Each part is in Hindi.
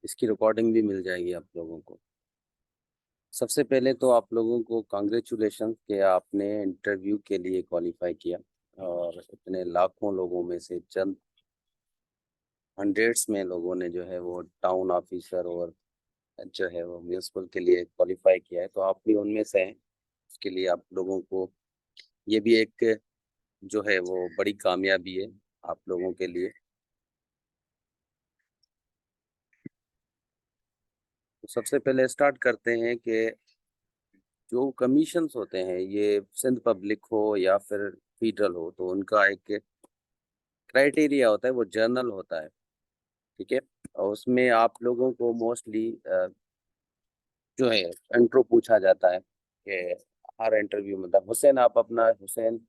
इसकी रिकॉर्डिंग भी मिल जाएगी आप लोगों को। सबसे पहले तो आप लोगों को कांग्रेचुलेशन कि आपने इंटरव्यू के लिए क्वालिफाई किया और इतने लाखों लोगों में से चंद हंड्रेड्स में लोगों ने जो है वो टाउन ऑफिसर और जो है वो म्यूनसिपल के लिए क्वालिफाई किया है, तो आप भी उनमें से हैं। उसके लिए आप लोगों को ये भी एक जो है वो बड़ी कामयाबी है आप लोगों के लिए। तो सबसे पहले स्टार्ट करते हैं कि जो कमीशंस होते हैं, ये सिंध पब्लिक हो या फिर फेडरल हो, तो उनका एक क्राइटेरिया होता है, वो जर्नल होता है। ठीक है। और उसमें आप लोगों को मोस्टली जो है इंट्रो पूछा जाता है कि हर इंटरव्यू में हुसैन आप अपना हुसैन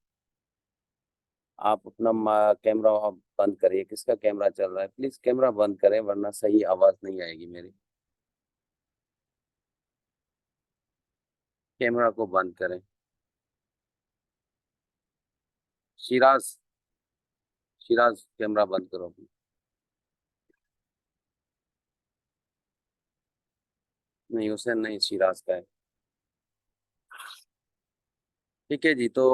आप अपना कैमरा बंद करिए। किसका कैमरा चल रहा है? प्लीज कैमरा बंद करें वरना सही आवाज नहीं आएगी मेरी। कैमरा को बंद करें। शिराज, शिराज कैमरा बंद करो अपना। नहीं, हुसैन नहीं, शिराज का है। ठीक है जी। तो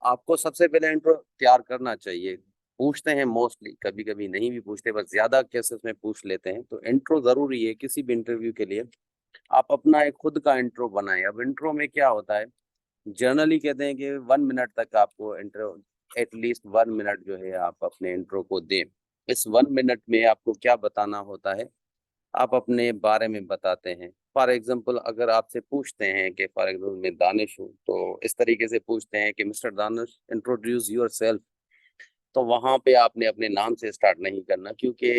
आपको सबसे पहले इंट्रो तैयार करना चाहिए। पूछते हैं मोस्टली, कभी कभी नहीं भी पूछते, बस ज्यादा केसेस में पूछ लेते हैं। तो इंट्रो जरूरी है किसी भी इंटरव्यू के लिए। आप अपना एक खुद का इंट्रो बनाएं। अब इंट्रो में क्या होता है, जनरली कहते हैं कि 1 मिनट तक आपको इंट्रो, एटलीस्ट 1 मिनट जो है आप अपने इंट्रो को दें। इस 1 मिनट में आपको क्या बताना होता है, आप अपने बारे में बताते हैं। फॉर एग्जाम्पल अगर आपसे पूछते हैं कि फॉर एग्जाम्पल मैं दानिश हूँ, तो इस तरीके से पूछते हैं कि mister Danish introduce your self, तो वहां पे आपने अपने नाम से स्टार्ट नहीं करना, क्योंकि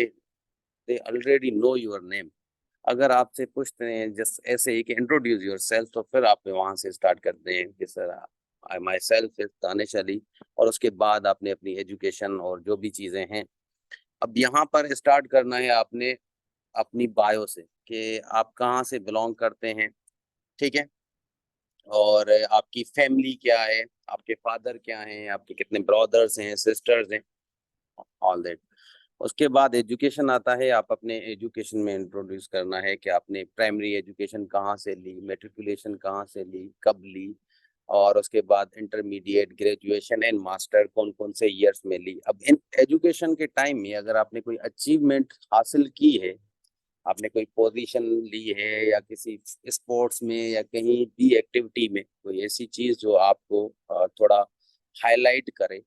they already know your name. अगर आपसे पूछते हैं जस्ट ऐसे ही कि इंट्रोड्यूस योर सेल्फ, तो फिर आप वहां से स्टार्ट करते हैं कि sir I my self is Danish Ali, और उसके बाद आपने अपनी एजुकेशन और जो भी चीजें हैं। अब यहाँ पर स्टार्ट करना है आपने अपनी बायो से कि आप कहाँ से बिलोंग करते हैं। ठीक है। और आपकी फैमिली क्या है, आपके फादर क्या हैं, आपके कितने ब्रदर्स हैं, सिस्टर्स हैं, ऑल दैट। उसके बाद एजुकेशन आता है। आप अपने एजुकेशन में इंट्रोड्यूस करना है कि आपने प्राइमरी एजुकेशन कहाँ से ली, मेट्रिकुलेशन कहाँ से ली, कब ली, और उसके बाद इंटरमीडिएट, ग्रेजुएशन एंड मास्टर कौन कौन से ईयर्स में ली। अब इन एजुकेशन के टाइम में अगर आपने कोई अचीवमेंट हासिल की है, आपने कोई पोजीशन ली है या किसी स्पोर्ट्स में या कहीं भी एक्टिविटी में कोई ऐसी चीज जो आपको थोड़ा हाईलाइट करे,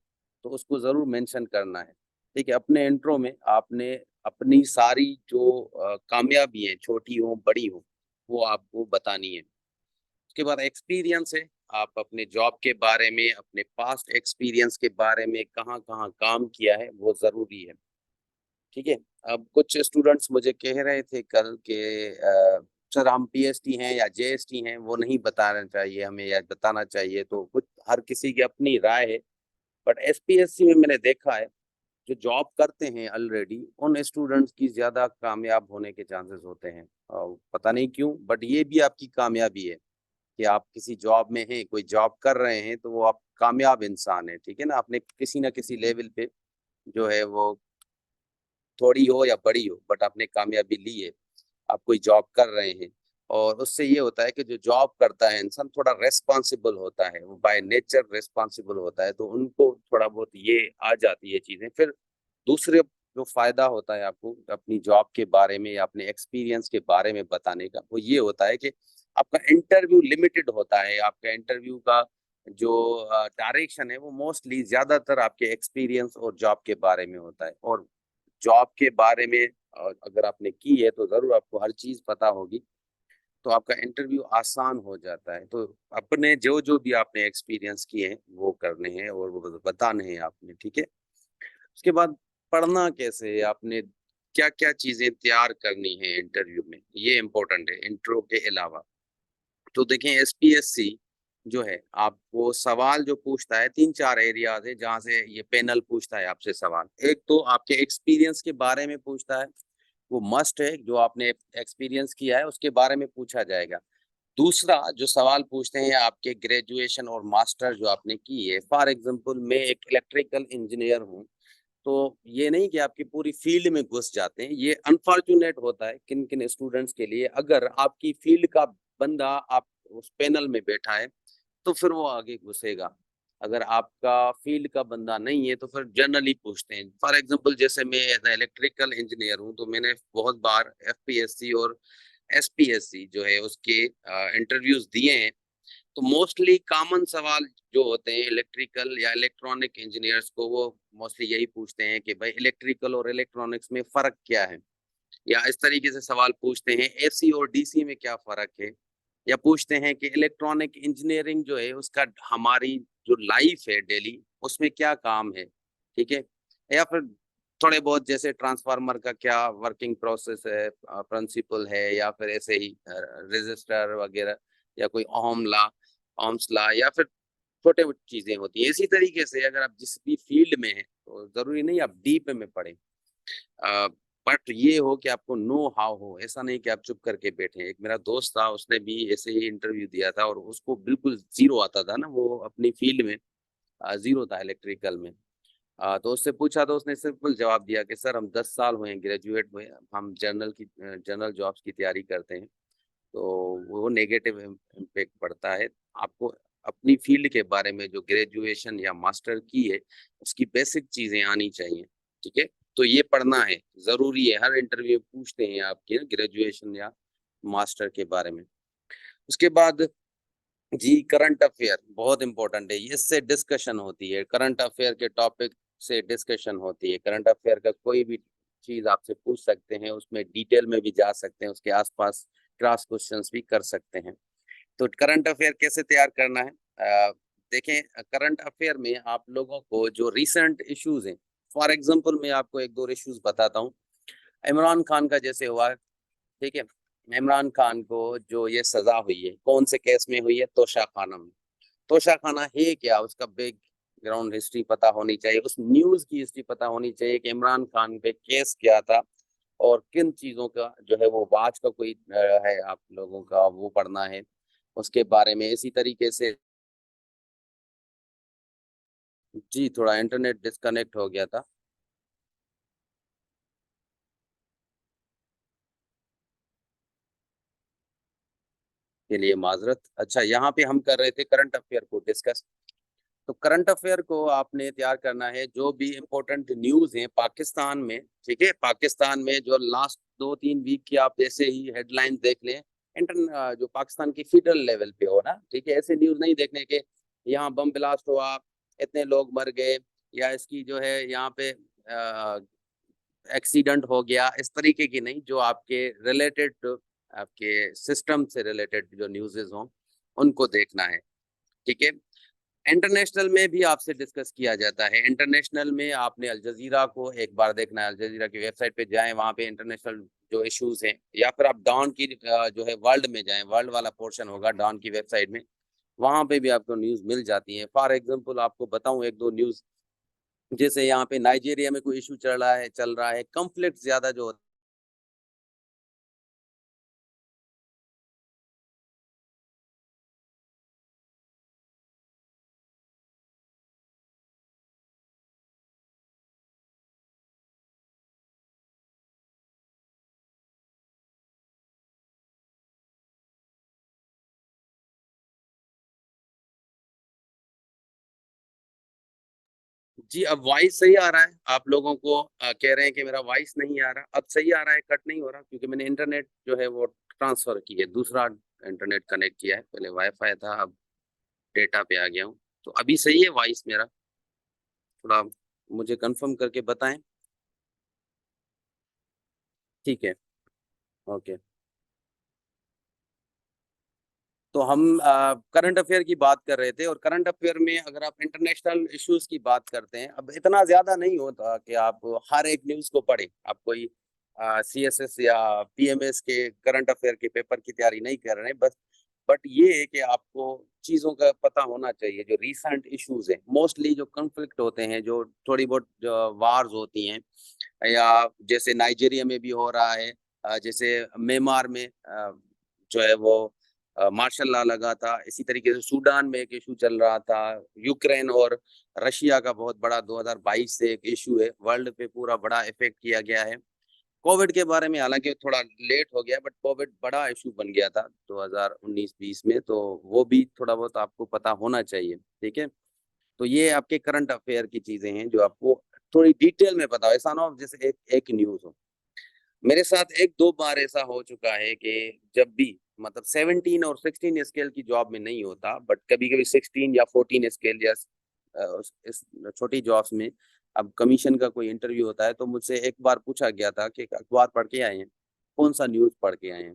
तो उसको जरूर मेंशन करना है। ठीक है। अपने इंट्रो में आपने अपनी सारी जो कामयाबी है, छोटी हो बड़ी हो, वो आपको बतानी है। उसके बाद एक्सपीरियंस है। आप अपने जॉब के बारे में, अपने पास्ट एक्सपीरियंस के बारे में, कहाँ कहाँ काम किया है, वो जरूरी है। ठीक है। अब कुछ स्टूडेंट्स मुझे कह रहे थे कल के सर हम पीएचडी हैं या जेएसटी हैं, वो नहीं बताना चाहिए हमें या बताना चाहिए। तो कुछ हर किसी की अपनी राय है। बट एसपीएससी में मैंने देखा है जो जॉब करते हैं ऑलरेडी, उन स्टूडेंट्स की ज्यादा कामयाब होने के चांसेस होते हैं। पता नहीं क्यों, बट ये भी आपकी कामयाबी है कि आप किसी जॉब में हैं, कोई जॉब कर रहे हैं, तो वो आप कामयाब इंसान है। ठीक है ना। आपने किसी ना किसी लेवल पे जो है वो थोड़ी हो या बड़ी हो, बट आपने कामयाबी ली है। आप कोई जॉब कर रहे हैं, और उससे ये होता है कि जो जॉब करता है इंसान थोड़ा रेस्पॉन्सिबल होता है, वो बाय नेचर रेस्पॉन्सिबल होता है, तो उनको थोड़ा बहुत ये आ जाती है चीजें। फिर दूसरे जो फायदा होता है आपको अपनी जॉब के बारे में या अपने एक्सपीरियंस के बारे में बताने का, वो ये होता है कि आपका इंटरव्यू लिमिटेड होता है। आपका इंटरव्यू का जो डायरेक्शन है वो मोस्टली ज्यादातर आपके एक्सपीरियंस और जॉब के बारे में होता है। और जॉब के बारे में अगर आपने की है तो जरूर आपको हर चीज पता होगी, तो आपका इंटरव्यू आसान हो जाता है। तो अपने जो जो भी आपने एक्सपीरियंस किए हैं वो करने हैं और वो बताने हैं आपने। ठीक है। उसके बाद पढ़ना कैसे है, आपने क्या क्या चीजें तैयार करनी है इंटरव्यू में, ये इंपॉर्टेंट है इंट्रो के अलावा। तो देखें एसपीएससी जो है आपको सवाल जो पूछता है, तीन चार एरियाज है जहां से ये पैनल पूछता है आपसे सवाल। एक तो आपके एक्सपीरियंस के बारे में पूछता है, वो मस्ट है, जो आपने एक्सपीरियंस किया है उसके बारे में पूछा जाएगा। दूसरा जो सवाल पूछते हैं आपके ग्रेजुएशन और मास्टर जो आपने की है। फॉर एग्जांपल मैं एक इलेक्ट्रिकल इंजीनियर हूँ, तो ये नहीं कि आपकी पूरी फील्ड में घुस जाते हैं। ये अनफॉर्चुनेट होता है किन किन स्टूडेंट्स के लिए। अगर आपकी फील्ड का बंदा आप उस पैनल में बैठा है तो फिर वो आगे घुसेगा। अगर आपका फील्ड का बंदा नहीं है तो फिर जनरली पूछते हैं। फॉर एग्जांपल जैसे मैं एज इलेक्ट्रिकल इंजीनियर हूँ, तो मैंने बहुत बार एफपीएससी और एसपीएससी जो है उसके इंटरव्यूज दिए हैं। तो मोस्टली कॉमन सवाल जो होते हैं इलेक्ट्रिकल या इलेक्ट्रॉनिक इंजीनियर्स को, वो मोस्टली यही पूछते हैं कि भाई इलेक्ट्रिकल और इलेक्ट्रॉनिक्स में फर्क क्या है, या इस तरीके से सवाल पूछते हैं एसी और डीसी में क्या फर्क है, या पूछते हैं कि इलेक्ट्रॉनिक इंजीनियरिंग जो है उसका हमारी जो लाइफ है डेली उसमें क्या काम है, ठीक है। या फिर थोड़े बहुत जैसे ट्रांसफार्मर का क्या वर्किंग प्रोसेस है, प्रिंसिपल है, या फिर ऐसे ही रजिस्टर वगैरह, या कोई ओम्स लॉ, या फिर छोटे चीजें होती हैं। इसी तरीके से अगर आप जिस भी फील्ड में हैं तो जरूरी नहीं आप डीप में पढ़ें, बट ये हो कि आपको नो हाउ हो। ऐसा नहीं कि आप चुप करके बैठे। एक मेरा दोस्त था, उसने भी ऐसे ही इंटरव्यू दिया था और उसको बिल्कुल जीरो आता था ना, वो अपनी फील्ड में जीरो था इलेक्ट्रिकल में। तो उससे पूछा तो उसने सिंपल जवाब दिया कि सर हम 10 साल हुए हैं ग्रेजुएट हुए, हम जनरल जॉब्स की तैयारी करते हैं। तो वो नेगेटिव इम्पैक्ट पड़ता है। आपको अपनी फील्ड के बारे में जो ग्रेजुएशन या मास्टर की है उसकी बेसिक चीजें आनी चाहिए, ठीक है। तो ये पढ़ना है, जरूरी है। हर इंटरव्यू पूछते हैं आपके ग्रेजुएशन या मास्टर के बारे में। उसके बाद जी करंट अफेयर बहुत इंपॉर्टेंट है, इससे डिस्कशन होती है। करंट अफेयर के टॉपिक से डिस्कशन होती है। करंट अफेयर का कोई भी चीज आपसे पूछ सकते हैं, उसमें डिटेल में भी जा सकते हैं, उसके आसपास क्रॉस क्वेश्चंस भी कर सकते हैं। तो करंट अफेयर कैसे तैयार करना है? देखें, करंट अफेयर में आप लोगों को जो रिसेंट इश्यूज हैं, फॉर एग्जांपल मैं आपको एक दो इश्यूज बताता हूँ। इमरान खान का जैसे हुआ, ठीक है। इमरान खान को जो ये सजा हुई है, कौन से केस में हुई है? तोशा खाना में। तोशा खाना है क्या, उसका बैकग्राउंड हिस्ट्री पता होनी चाहिए, उस न्यूज की हिस्ट्री पता होनी चाहिए कि इमरान खान पे केस क्या था और किन चीजों का जो है वो बाज का कोई है आप लोगों का, वो पढ़ना है उसके बारे में। इसी तरीके से जी थोड़ा इंटरनेट डिस्कनेक्ट हो गया था, के लिए माजरत। अच्छा, यहाँ पे हम कर रहे थे करंट अफेयर को डिस्कस। तो करंट अफेयर को आपने तैयार करना है, जो भी इम्पोर्टेंट न्यूज है पाकिस्तान में, ठीक है। पाकिस्तान में जो लास्ट 2-3 वीक की आप जैसे ही हेडलाइन देख लें, जो पाकिस्तान की फेडरल लेवल पे हो ना, ठीक है। ऐसे न्यूज नहीं देखने के यहाँ बम ब्लास्ट हुआ, इतने लोग मर गए, या इसकी जो है यहाँ पे एक्सीडेंट हो गया, इस तरीके की नहीं। जो आपके रिलेटेड, आपके सिस्टम से रिलेटेड जो न्यूज़ेस हों उनको देखना है, ठीक है। इंटरनेशनल में भी आपसे डिस्कस किया जाता है। इंटरनेशनल में आपने अल जजीरा को एक बार देखना है, अल जजीरा की वेबसाइट पे जाएं, वहाँ पे इंटरनेशनल जो इश्यूज हैं, या फिर आप डॉन की जो है वर्ल्ड में जाएं, वर्ल्ड वाला पोर्शन होगा डॉन की वेबसाइट में, वहाँ पे भी आपको न्यूज़ मिल जाती है। फॉर एग्जांपल आपको बताऊं एक दो न्यूज़, जैसे यहाँ पे नाइजीरिया में कोई इशू चल रहा है, कॉन्फ्लिक्ट ज्यादा जो होता है। जी अब वॉइस सही आ रहा है? आप लोगों को कह रहे हैं कि मेरा वॉइस नहीं आ रहा, अब सही आ रहा है, कट नहीं हो रहा? क्योंकि मैंने इंटरनेट जो है वो ट्रांसफर की है, दूसरा इंटरनेट कनेक्ट किया है। पहले वाईफाई था, अब डेटा पे आ गया हूँ। तो अभी सही है वॉइस मेरा? थोड़ा मुझे कंफर्म करके बताएं। ठीक है, ओके। तो हम करंट अफेयर की बात कर रहे थे, और करंट अफेयर में अगर आप इंटरनेशनल इश्यूज की बात करते हैं, अब इतना ज्यादा नहीं होता कि आप हर एक न्यूज को पढ़ें। आप कोई सीएसएस या पीएमएस के करंट अफेयर के पेपर की तैयारी नहीं कर रहे हैं बस। बट ये है कि आपको चीजों का पता होना चाहिए, जो रीसेंट इश्यूज हैं, मोस्टली जो कन्फ्लिक्ट होते हैं, जो थोड़ी बहुत वार्स होती हैं, या जैसे नाइजीरिया में भी हो रहा है, जैसे म्यांमार में जो है वो मार्शल लॉ लगा था। इसी तरीके से सूडान में एक इशू चल रहा था। यूक्रेन और रशिया का बहुत बड़ा 2022 से एक इशू है, वर्ल्ड पे पूरा बड़ा इफेक्ट किया गया है। कोविड के बारे में हालांकि थोड़ा लेट हो गया, बट कोविड बड़ा इशू बन गया था 2019-20 में, तो वो भी थोड़ा बहुत आपको पता होना चाहिए। ठीक है, तो ये आपके करंट अफेयर की चीजें हैं जो आपको थोड़ी डिटेल में पता हो। ऐसा ना हो जैसे एक एक न्यूज हो। मेरे साथ एक दो बार ऐसा हो चुका है कि जब भी मतलब 17 और 16 स्केल की जॉब में नहीं होता, बट कभी कभी 16 या 14 स्केल या इस छोटी जॉब्स में अब कमीशन का कोई इंटरव्यू होता है, तो मुझसे एक बार पूछा गया था कि अखबार पढ़ के आए हैं, कौन सा न्यूज पढ़ के आए हैं।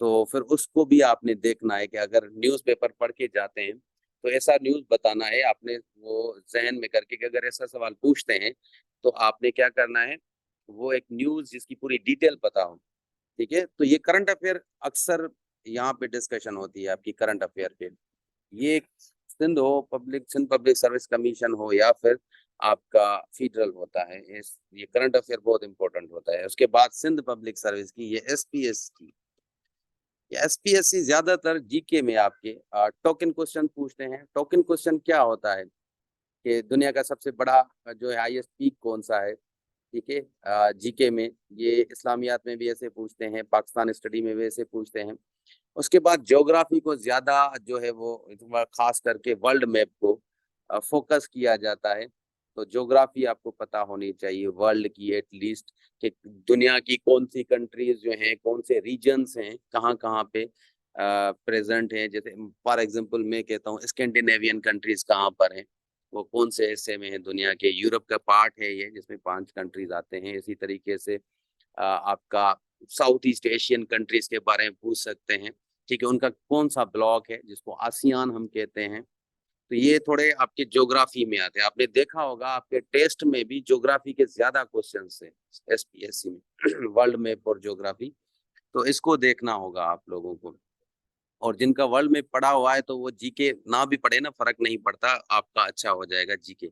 तो फिर उसको भी आपने देखना है कि अगर न्यूज़पेपर पढ़ के जाते हैं, तो ऐसा न्यूज़ बताना है आपने, वो ज़हन में करके कि अगर ऐसा सवाल पूछते हैं, तो आपने क्या करना है, वो एक न्यूज़ जिसकी पूरी डिटेल पता हो, ठीक है? तो ये करंट अफ़ेयर अक्सर यहाँ पे डिस्कशन होती है आपकी करंट अफ़ेयर पे। ये सिंध पब्लिक सर्विस कमीशन हो या फिर आपका फेडरल होता है, ये करंट अफ़ेयर बहुत इम्पोर्टेंट होता है। उसके बाद सिंध पब्लिक सर्विस की, ये एसपीएस की, एसपीएससी ज्यादातर जीके में आपके टोकन क्वेश्चन पूछते हैं। टोकन क्वेश्चन क्या होता है कि दुनिया का सबसे बड़ा जो है हाईएस्ट पीक कौन सा है, ठीक है, जीके में। ये इस्लामियात में भी ऐसे पूछते हैं, पाकिस्तान स्टडी में भी ऐसे पूछते हैं। उसके बाद ज्योग्राफी को ज्यादा जो है वो खास करके वर्ल्ड मैप को फोकस किया जाता है। तो ज्योग्राफी आपको पता होनी चाहिए वर्ल्ड की एटलीस्ट, कि दुनिया की कौन सी कंट्रीज जो हैं, कौन से रीजन्स हैं, कहाँ कहाँ पे प्रेजेंट हैं। जैसे फॉर एग्जांपल मैं कहता हूँ स्कैंडिनेवियन कंट्रीज कहाँ पर हैं, वो कौन से हिस्से में है दुनिया के। यूरोप का पार्ट है ये, जिसमें 5 कंट्रीज आते हैं। इसी तरीके से आपका साउथ ईस्ट एशियन कंट्रीज के बारे में पूछ सकते हैं, ठीक है, उनका कौन सा ब्लॉक है जिसको आसियान हम कहते हैं। तो ये थोड़े आपके ज्योग्राफी में आते हैं। आपने देखा होगा आपके टेस्ट में भी ज्योग्राफी के ज्यादा क्वेश्चंस हैं एसपीएससी में वर्ल्ड मैप और ज्योग्राफी, तो इसको देखना होगा आप लोगों को। और जिनका वर्ल्ड मैप पढ़ा हुआ है तो वो जीके ना भी पढ़े ना, फर्क नहीं पड़ता, आपका अच्छा हो जाएगा जीके।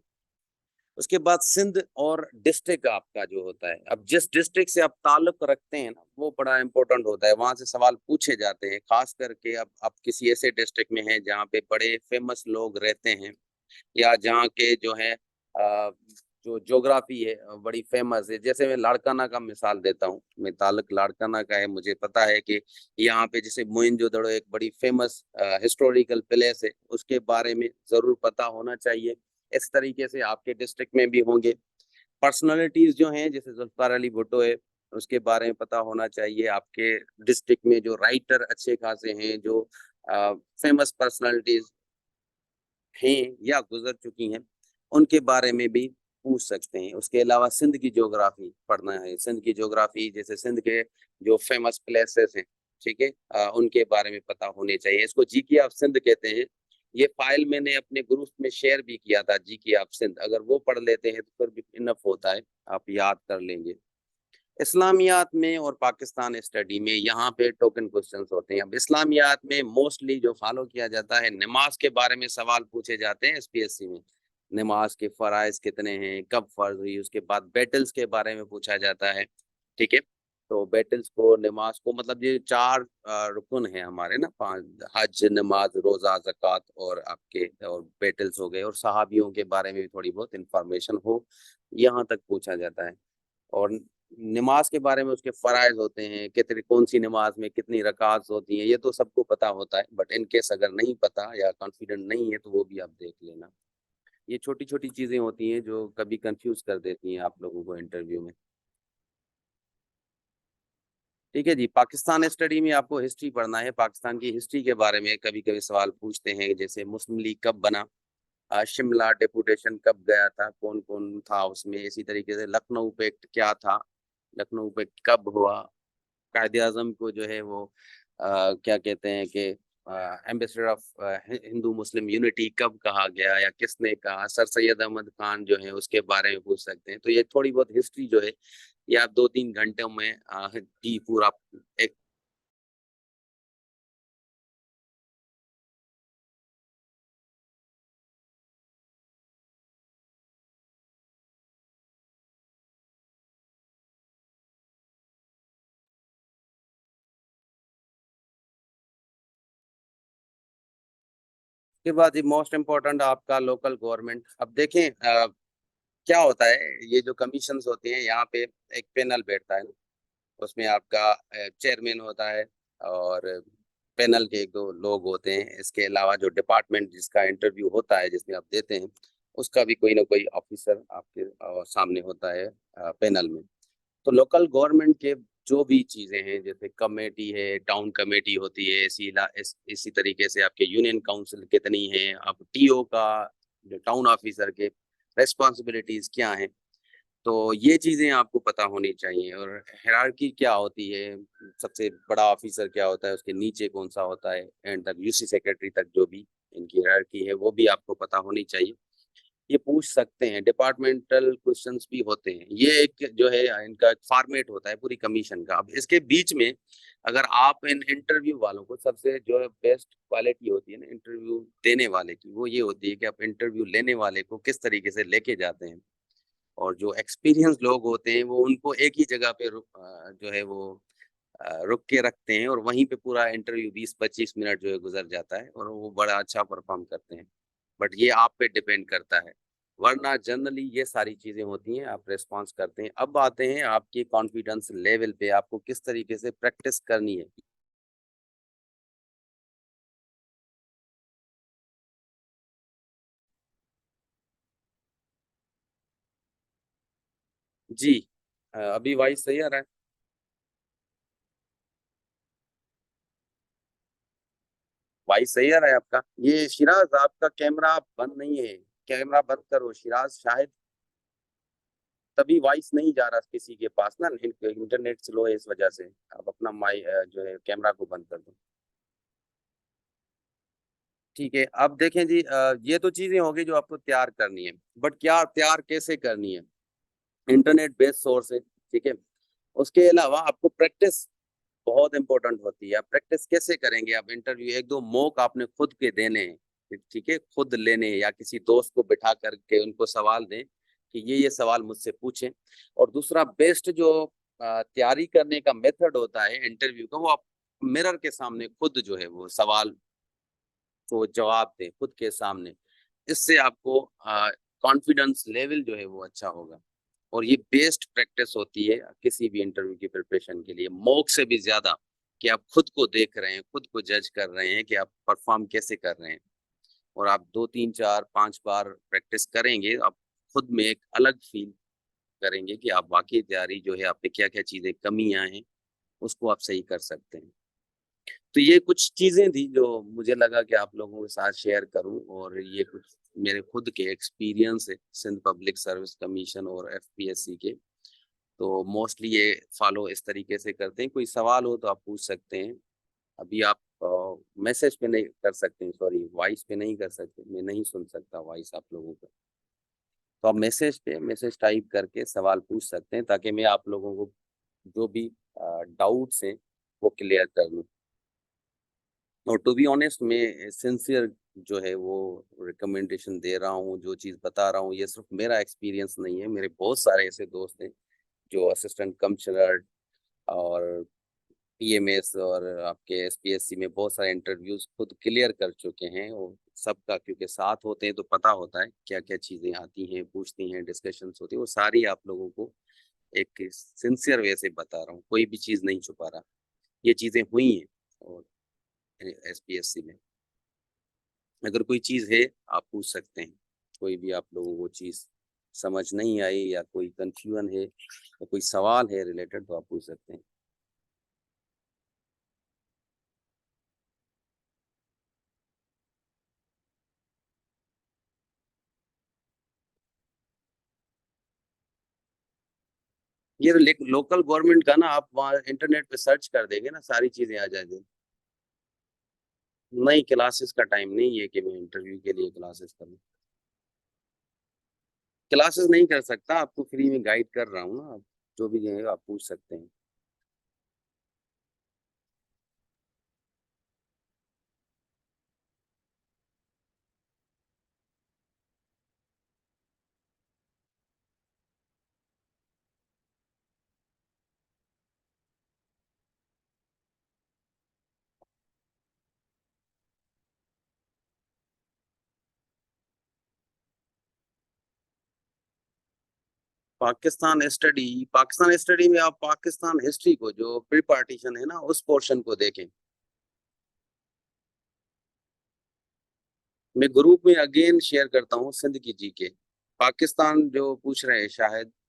उसके बाद सिंध और डिस्ट्रिक्ट आपका जो होता है, अब जिस डिस्ट्रिक्ट से आप ताल्लुक रखते हैं ना, वो बड़ा इंपॉर्टेंट होता है। वहां से सवाल पूछे जाते हैं, खास करके अब आप किसी ऐसे डिस्ट्रिक्ट में हैं जहाँ पे बड़े फेमस लोग रहते हैं, या जहाँ के जो है जो ज्योग्राफी है बड़ी फेमस है। जैसे मैं लाड़काना का मिसाल देता हूँ, मैं ताल्लुक लाड़काना का है, मुझे पता है कि यहाँ पे जैसे मोइनजोदड़ो एक बड़ी फेमस हिस्टोरिकल प्लेस है, उसके बारे में जरूर पता होना चाहिए। इस तरीके से आपके डिस्ट्रिक्ट में भी होंगे। पर्सनालिटीज जो हैं जैसे जुल्फकार अली भुट्टो है, उसके बारे में पता होना चाहिए। आपके डिस्ट्रिक्ट में जो राइटर अच्छे खासे हैं, जो फेमस पर्सनालिटीज हैं या गुजर चुकी हैं, उनके बारे में भी पूछ सकते हैं। उसके अलावा सिंध की ज्योग्राफी पढ़ना है, सिंध की ज्योग्राफी जैसे सिंध के जो फेमस प्लेसेस हैं, ठीक है, उनके बारे में पता होने चाहिए। इसको जी की आप सिंध कहते हैं। ये फाइल मैंने अपने ग्रुप में शेयर भी किया था, जी की आप सिंध, अगर वो पढ़ लेते हैं तो फिर भी इनफ होता है, आप याद कर लेंगे। इस्लामियात में और पाकिस्तान स्टडी में यहाँ पे टोकन क्वेश्चंस होते हैं। अब इस्लामियात में मोस्टली जो फॉलो किया जाता है, नमाज के बारे में सवाल पूछे जाते हैं एसपीएससी में। नमाज के फराइज कितने हैं, कब फर्ज हुई। उसके बाद बैटल्स के बारे में पूछा जाता है, ठीक है। तो बैटल्स को, नमाज को, मतलब ये 4 रुकन है हमारे ना, 5, हज, नमाज, रोजा, ज़कात और आपके और बैटल्स हो गए। और सहाबियों के बारे में भी थोड़ी बहुत इंफॉर्मेशन हो, यहाँ तक पूछा जाता है। और नमाज के बारे में उसके फराइज होते हैं, कितनी कौन सी नमाज में कितनी रकात होती हैं, ये तो सबको पता होता है। बट इन केस अगर नहीं पता या कॉन्फिडेंट नहीं है तो वो भी आप देख लेना। ये छोटी छोटी चीजें होती हैं जो कभी कंफ्यूज कर देती हैं आप लोगों को इंटरव्यू में। ठीक है जी, पाकिस्तान स्टडी में आपको हिस्ट्री पढ़ना है। पाकिस्तान की हिस्ट्री के बारे में कभी कभी सवाल पूछते हैं, जैसे मुस्लिम लीग कब बना, शिमला डेपुटेशन कब गया था, कौन कौन था उसमें। इसी तरीके से लखनऊ पैक्ट क्या था, लखनऊ पैक्ट कब हुआ। कायदे आजम को जो है वो क्या कहते हैं कि ambassador of Hindu Muslim unity कब कहा गया या किसने कहा। सर सैयद अहमद खान जो है उसके बारे में पूछ सकते हैं। तो ये थोड़ी बहुत हिस्ट्री जो है ये आप 2-3 घंटों में की पूरा एक के बाद ये मोस्ट इम्पोर्टेंट आपका लोकल गवर्नमेंट। अब देखें क्या होता है, ये जो कमीशंस होती हैं यहाँ पे एक पैनल बैठता है ना, उसमें आपका चेयरमैन होता है और पैनल के एक दो लोग होते हैं। इसके अलावा जो डिपार्टमेंट जिसका इंटरव्यू होता है, जिसमें आप देते हैं, उसका भी कोई ना कोई ऑफिसर आपके सामने होता है पैनल में। तो लोकल गवर्नमेंट के जो भी चीजें हैं, जैसे कमेटी है, टाउन कमेटी होती है, इसी तरीके से आपके यूनियन काउंसिल कितनी है, अब टीओ का, जो टाउन ऑफिसर के रेस्पॉन्सिबिलिटीज क्या हैं, तो ये चीजें आपको पता होनी चाहिए। और हायरार्की क्या होती है, सबसे बड़ा ऑफिसर क्या होता है, उसके नीचे कौन सा होता है, एंड तक यूसी सेक्रेटरी तक जो भी इनकी हायरार्की है वो भी आपको पता होनी चाहिए। ये पूछ सकते हैं, डिपार्टमेंटल क्वेश्चंस भी होते हैं। ये एक जो है इनका फॉर्मेट होता है पूरी कमीशन का। अब इसके बीच में अगर आप इन इंटरव्यू वालों को, सबसे जो बेस्ट क्वालिटी होती है ना इंटरव्यू देने वाले की, वो ये होती है कि आप इंटरव्यू लेने वाले को किस तरीके से लेके जाते हैं। और जो एक्सपीरियंस लोग होते हैं वो उनको एक ही जगह पे जो है वो रुक के रखते हैं, और वहीं पे पूरा इंटरव्यू 20-25 मिनट जो है गुजर जाता है और वो बड़ा अच्छा परफॉर्म करते हैं। बट ये आप पे डिपेंड करता है, वरना जनरली ये सारी चीजें होती हैं, आप रिस्पॉन्स करते हैं। अब आते हैं आपके कॉन्फिडेंस लेवल पे, आपको किस तरीके से प्रैक्टिस करनी है। जी, अभी वॉइस सही आ रहा है? वॉइस सही आ रहा है आपका? ये शिराज, आपका कैमरा बंद नहीं है, कैमरा बंद करो शिराज, शायद तभी वॉइस नहीं जा रहा किसी के पास ना, इंटरनेट स्लो है इस वजह से। आप अपना जो है कैमरा को बंद कर दो। ठीक है, अब देखें जी, ये तो चीजें होगी जो आपको तैयार करनी है, बट क्या तैयार कैसे करनी है? इंटरनेट बेस्ड सोर्स है, ठीक है। उसके अलावा आपको प्रैक्टिस बहुत इंपॉर्टेंट होती है। आप प्रैक्टिस कैसे करेंगे? आप इंटरव्यू एक दो मॉक आपने खुद के देने हैं, ठीक है, खुद लेने हैं, या किसी दोस्त को बिठा करके उनको सवाल दें कि ये सवाल मुझसे पूछें। और दूसरा बेस्ट जो तैयारी करने का मेथड होता है इंटरव्यू का, वो आप मिरर के सामने खुद जो है वो सवाल को जवाब दें खुद के सामने। इससे आपको कॉन्फिडेंस लेवल जो है वो अच्छा होगा। और ये बेस्ट प्रैक्टिस होती है किसी भी इंटरव्यू की प्रिपरेशन के लिए, मॉक से भी ज्यादा, कि आप खुद को देख रहे हैं, खुद को जज कर रहे हैं कि आप परफॉर्म कैसे कर रहे हैं। और आप 2 3 4 5 बार प्रैक्टिस करेंगे, आप खुद में एक अलग फील करेंगे कि आप वाकई तैयारी जो है, आप पे क्या क्या चीजें कमियां हैं, उसको आप सही कर सकते हैं। तो ये कुछ चीजें थी जो मुझे लगा कि आप लोगों के साथ शेयर करूं, और ये कुछ मेरे खुद के एक्सपीरियंस है सिंध पब्लिक सर्विस कमीशन और एफपीएससी के। तो मोस्टली ये फॉलो इस तरीके से करते हैं। कोई सवाल हो तो आप पूछ सकते हैं। अभी आप मैसेज पे नहीं कर सकते, सॉरी वॉइस पे नहीं कर सकते, मैं नहीं सुन सकता वॉइस आप लोगों का। तो आप मैसेज पे मैसेज टाइप करके सवाल पूछ सकते हैं, ताकि मैं आप लोगों को जो भी डाउट्स हैं वो क्लियर कर लूँ। और टू बी ऑनेस्ट, मैं सिंसियर जो है वो रिकमेंडेशन दे रहा हूँ, जो चीज़ बता रहा हूँ, ये सिर्फ मेरा एक्सपीरियंस नहीं है। मेरे बहुत सारे ऐसे दोस्त हैं जो असिस्टेंट कमिश्नर और पीएमएस और आपके एसपीएससी में बहुत सारे इंटरव्यूज खुद क्लियर कर चुके हैं। और सबका क्योंकि साथ होते हैं तो पता होता है क्या क्या चीज़ें आती हैं, पूछती हैं, डिस्कशंस होती है, वो सारी आप लोगों को एक सिंसियर वे से बता रहा हूँ, कोई भी चीज़ नहीं छुपा रहा। ये चीज़ें हुई हैं और एसपीएससी में। अगर कोई चीज़ है आप पूछ सकते हैं, कोई भी आप लोगों को चीज़ समझ नहीं आई या कोई कंफ्यूजन है या कोई सवाल है रिलेटेड, तो आप पूछ सकते हैं। ये लोकल गवर्नमेंट का ना, आप वहाँ इंटरनेट पे सर्च कर देंगे ना, सारी चीजें आ जाएंगी। नहीं, क्लासेस का टाइम नहीं है कि मैं इंटरव्यू के लिए क्लासेस करूँ। क्लासेस नहीं कर सकता, आपको फ्री में गाइड कर रहा हूँ ना, आप जो भी है आप पूछ सकते हैं। पाकिस्तान स्टडी में आप पाकिस्तान हिस्ट्री को, जो प्री पार्टीशन है ना, उस पोर्शन को देखें। मैं ग्रुप में अगेन शेयर करता हूँ सिंध की जीके। पाकिस्तान जो पूछ रहे हैं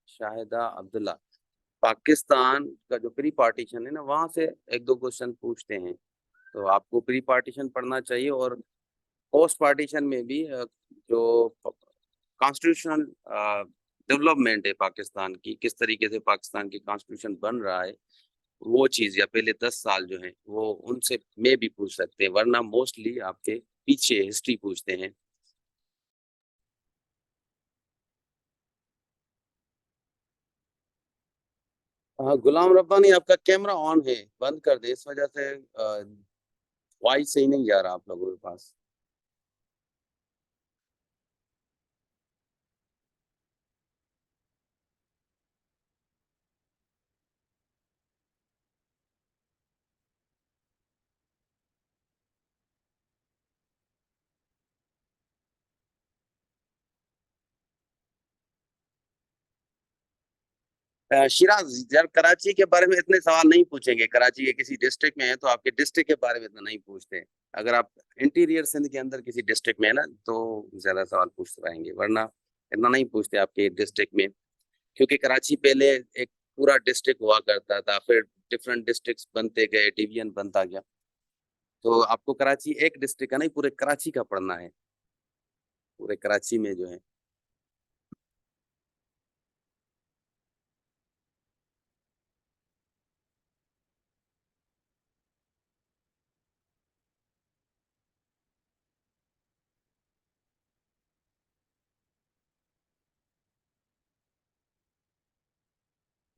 शाहिदा अब्दुल्ला, पाकिस्तान का जो प्री पार्टीशन है ना, वहां से एक दो क्वेश्चन पूछते हैं। तो आपको प्री पार्टीशन पढ़ना चाहिए, और पोस्ट पार्टीशन में भी जो कॉन्स्टिट्यूशनल डेवलपमेंट है पाकिस्तान की, किस तरीके से पाकिस्तान की कॉन्स्टिट्यूशन बन रहा है, वो चीज, या पहले 10 साल जो है, वो उनसे में भी पूछ सकते हैं, वरना मोस्टली आपके पीछे हिस्ट्री पूछते हैं। हाँ, गुलाम रब्बानी, आपका कैमरा ऑन है, बंद कर दे, इस वजह से वॉइस सही नहीं जा रहा आप लोगों के पास। शिराज, यार कराची के बारे में इतने सवाल नहीं पूछेंगे, कराची के किसी डिस्ट्रिक्ट में है तो आपके डिस्ट्रिक्ट के बारे में इतना नहीं पूछते। अगर आप इंटीरियर सिंध के अंदर किसी डिस्ट्रिक्ट में है ना, तो ज्यादा सवाल पूछते रहेंगे, वरना इतना नहीं पूछते आपके डिस्ट्रिक्ट में। क्योंकि कराची पहले एक पूरा डिस्ट्रिक्ट हुआ करता था, फिर डिफरेंट डिस्ट्रिक्ट्स बनते गए, डिवीजन बनता गया। तो आपको कराची एक डिस्ट्रिक्ट का नहीं, पूरे कराची का पढ़ना है, पूरे कराची में जो है।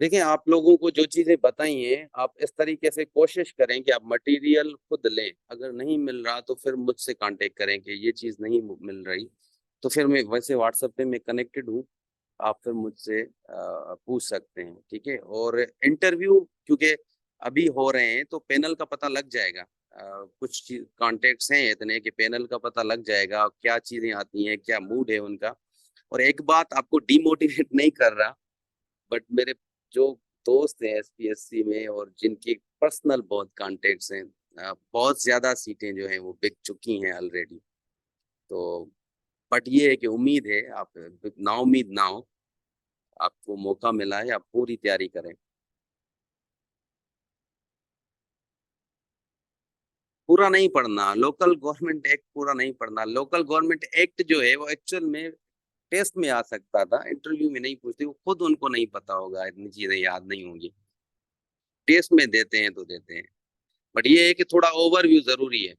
देखिए, आप लोगों को जो चीजें बताई हैं, आप इस तरीके से कोशिश करें कि आप मटेरियल खुद लें। अगर नहीं मिल रहा तो फिर मुझसे कांटेक्ट करें कि ये चीज नहीं मिल रही, तो फिर मैं वैसे व्हाट्सएप पे मैं कनेक्टेड हूँ, आप फिर मुझसे पूछ सकते हैं, ठीक है। और इंटरव्यू क्योंकि अभी हो रहे हैं, तो पैनल का पता लग जाएगा। कुछ कॉन्टेक्ट्स हैं इतने कि पैनल का पता लग जाएगा क्या चीजें आती हैं, क्या मूड है उनका। और एक बात आपको डिमोटिवेट नहीं कर रहा, बट मेरे जो दोस्त हैं एसपीएससी में, और जिनकी पर्सनल बहुत कॉन्टेक्ट्स हैं, बहुत ज्यादा सीटें जो हैं वो बिक चुकी हैं ऑलरेडी। तो बट ये है कि उम्मीद है, आप नाउम्मीद ना हो, आपको मौका मिला है, आप पूरी तैयारी करें। पूरा नहीं पढ़ना, लोकल गवर्नमेंट एक्ट पूरा नहीं पढ़ना। लोकल गवर्नमेंट एक्ट जो है वो एक्चुअल में टेस्ट में आ सकता था, इंटरव्यू में नहीं पूछते, वो खुद उनको नहीं पता होगा, इतनी चीजें याद नहीं होंगी। टेस्ट में देते हैं तो देते हैं, बट ये है कि थोड़ा ओवरव्यू जरूरी है।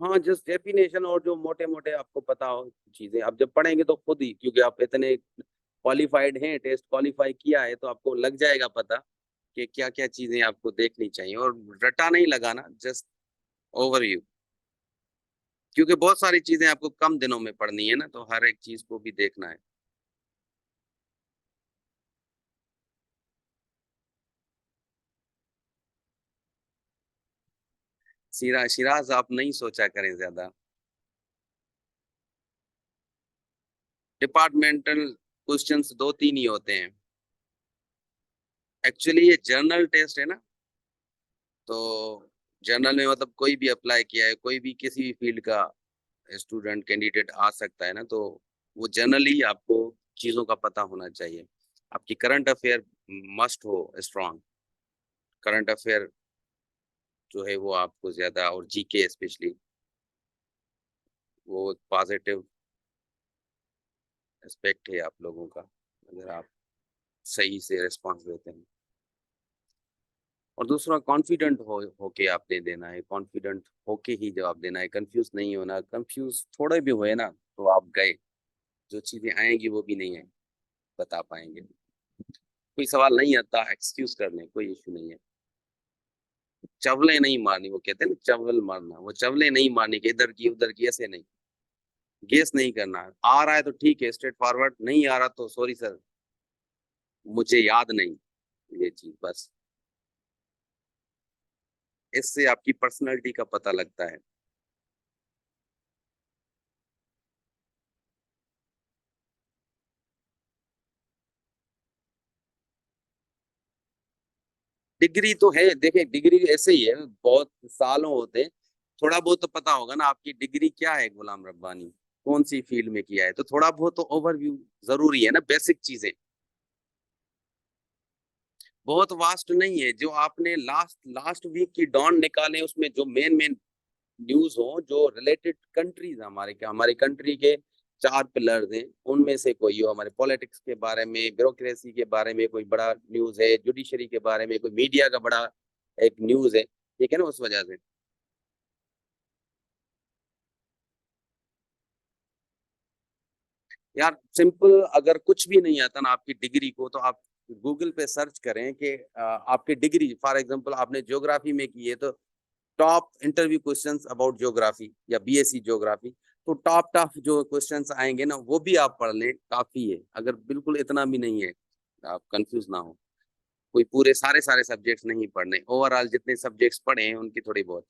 हाँ, जस्ट डेफिनेशन, और जो मोटे मोटे आपको पता हो चीजें, आप जब पढ़ेंगे तो खुद ही, क्योंकि आप इतने क्वालिफाइड हैं, टेस्ट क्वालिफाई किया है, तो आपको लग जाएगा पता कि क्या क्या चीजें आपको देखनी चाहिए। और रटा नहीं लगाना, जस्ट ओवरव्यू, क्योंकि बहुत सारी चीजें आपको कम दिनों में पढ़नी है ना, तो हर एक चीज को भी देखना है। सिराज, आप नहीं सोचा करें ज्यादा। डिपार्टमेंटल क्वेश्चंस दो तीन ही होते हैं। एक्चुअली ये जर्नल टेस्ट है ना, तो जर्नल में मतलब कोई भी अप्लाई किया है, कोई भी किसी भी फील्ड का स्टूडेंट कैंडिडेट आ सकता है ना, तो वो जनरली आपको चीजों का पता होना चाहिए। आपकी करंट अफेयर मस्ट हो स्ट्रांग। करंट अफेयर जो है वो आपको ज्यादा, और जीके स्पेशली, वो पॉजिटिव एस्पेक्ट है आप लोगों का, अगर आप सही से रिस्पॉन्स देते हैं। और दूसरा, कॉन्फिडेंट होके आप दे देना है, कॉन्फिडेंट होके ही जवाब देना है, कंफ्यूज नहीं होना। कंफ्यूज थोड़े भी हुए ना, तो आप गए, जो चीजें आएंगी वो भी नहीं है, बता पाएंगे। कोई सवाल नहीं आता, एक्सक्यूज कर लें, कोई इशू नहीं है। चवले नहीं मारनी, वो कहते हैं ना चवल मारना, वो चवले नहीं मारनी कि इधर की उधर की, ऐसे नहीं। गेस नहीं करना है। आ रहा है तो ठीक है, स्ट्रेट फॉरवर्ड, नहीं आ रहा तो सॉरी सर, मुझे याद नहीं, ये चीज बस। इससे आपकी पर्सनैलिटी का पता लगता है। डिग्री तो है, देखिए डिग्री ऐसे ही है, बहुत सालों होते हैं। थोड़ा बहुत तो पता होगा ना आपकी डिग्री क्या है, गुलाम रब्बानी कौन सी फील्ड में किया है, तो थोड़ा बहुत तो ओवरव्यू जरूरी है ना, बेसिक चीजें। बहुत वास्ट नहीं है, जो आपने लास्ट लास्ट वीक की डॉन निकाले उसमें जो मेन मेन न्यूज हो, जो रिलेटेड कंट्रीज हमारे के, हमारी कंट्री के चार पिलर्स हैं, उनमें से कोई हो, हमारे पॉलिटिक्स के बारे में, ब्यूरोक्रेसी के बारे में कोई बड़ा न्यूज है, जुडिशरी के बारे में कोई मीडिया का बड़ा एक न्यूज है, ठीक है ना, उस वजह से। यार सिंपल, अगर कुछ भी नहीं आता ना आपकी डिग्री को, तो आप गूगल पे सर्च करें कि आपकी डिग्री, फॉर एग्जांपल आपने ज्योग्राफी में की है, तो top interview questions about geography या बीएससी ज्योग्राफी, तो टॉप टॉप जो क्वेश्चंस आएंगे ना, वो भी आप पढ़ लें, काफी है। अगर बिल्कुल इतना भी नहीं है, आप कंफ्यूज ना हो, कोई पूरे सारे सारे सब्जेक्ट्स नहीं पढ़ने, ओवरऑल जितने सब्जेक्ट्स पढ़े हैं उनकी थोड़ी बहुत।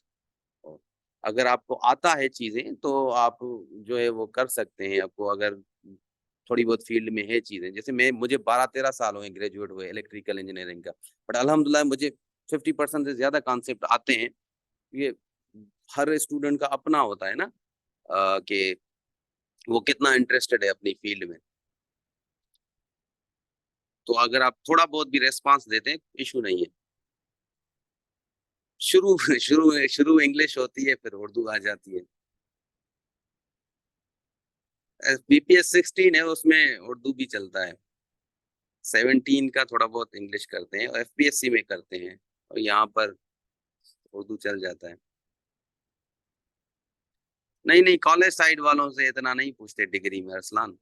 और अगर आपको आता है चीजें तो आप जो है वो कर सकते हैं, आपको अगर थोड़ी बहुत फील्ड में है चीजें, जैसे मैं, मुझे 12-13 साल हुए ग्रेजुएट हुए इलेक्ट्रिकल इंजीनियरिंग का, बट अल्हम्दुलिल्लाह मुझे 50% से ज्यादा कॉन्सेप्ट आते हैं। ये हर स्टूडेंट का अपना होता है ना, कि वो कितना इंटरेस्टेड है अपनी फील्ड में। तो अगर आप थोड़ा बहुत भी रेस्पॉन्स देते हैं, इशू नहीं है। शुरू शुरू शुरू इंग्लिश होती है, फिर उर्दू आ जाती है। बीपीएस 16 है, उसमें उर्दू भी चलता है। 17 का थोड़ा बहुत इंग्लिश करते हैं, और एफपीएससी में करते हैं, और यहाँ पर उर्दू चल जाता है। नहीं नहीं, कॉलेज साइड वालों से इतना नहीं पूछते डिग्री में अरसलान।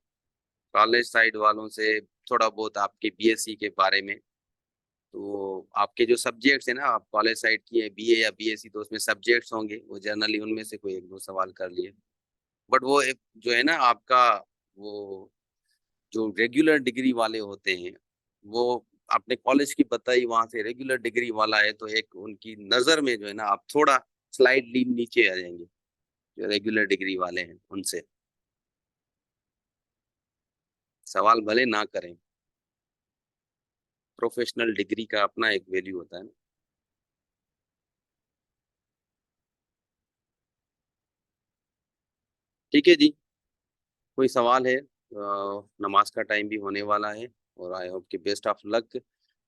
कॉलेज साइड वालों से थोड़ा बहुत आपके बीएससी के बारे में, तो आपके जो सब्जेक्ट्स है ना, आप कॉलेज साइड की है बीए या बीएससी, तो उसमें सब्जेक्ट्स होंगे, वो जनरली उनमें से कोई एक दो सवाल कर लिए। बट वो एक जो है ना आपका, वो जो रेगुलर डिग्री वाले होते हैं, वो आपने कॉलेज की बताई, वहां से रेगुलर डिग्री वाला है, तो एक उनकी नजर में जो है ना आप थोड़ा स्लाइडली नीचे आ जाएंगे, जो रेगुलर डिग्री वाले हैं उनसे। सवाल भले ना करें, प्रोफेशनल डिग्री का अपना एक वैल्यू होता है ना। ठीक है जी, कोई सवाल है? नमाज का टाइम भी होने वाला है, और आई होप कि बेस्ट ऑफ लक।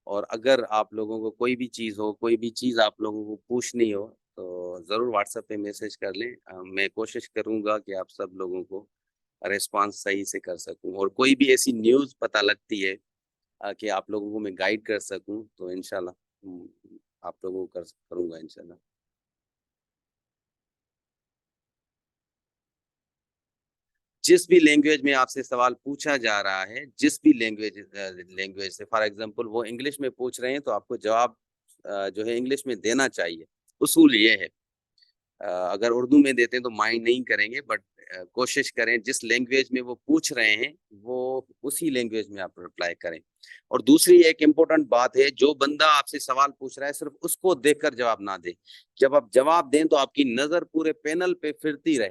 और अगर आप लोगों को कोई भी चीज़ हो, कोई भी चीज़ आप लोगों को पूछनी हो, तो ज़रूर व्हाट्सएप पे मैसेज कर लें। मैं कोशिश करूंगा कि आप सब लोगों को रिस्पांस सही से कर सकूं, और कोई भी ऐसी न्यूज़ पता लगती है कि आप लोगों को मैं गाइड कर सकूं, तो इंशाल्लाह आप लोगों को करूंगा इंशाल्लाह। जिस भी लैंग्वेज में आपसे सवाल पूछा जा रहा है, जिस भी लैंग्वेज से, फॉर एग्जांपल वो इंग्लिश में पूछ रहे हैं, तो आपको जवाब जो है इंग्लिश में देना चाहिए। उसूल ये है। अगर उर्दू में देते हैं तो माइंड नहीं करेंगे, बट कोशिश करें जिस लैंग्वेज में वो पूछ रहे हैं, वो उसी लैंग्वेज में आप रिप्लाई करें। और दूसरी एक इम्पोर्टेंट बात है, जो बंदा आपसे सवाल पूछ रहा है सिर्फ उसको देखकर जवाब ना दें। जब आप जवाब दें तो आपकी नजर पूरे पैनल पे फिरती रहे।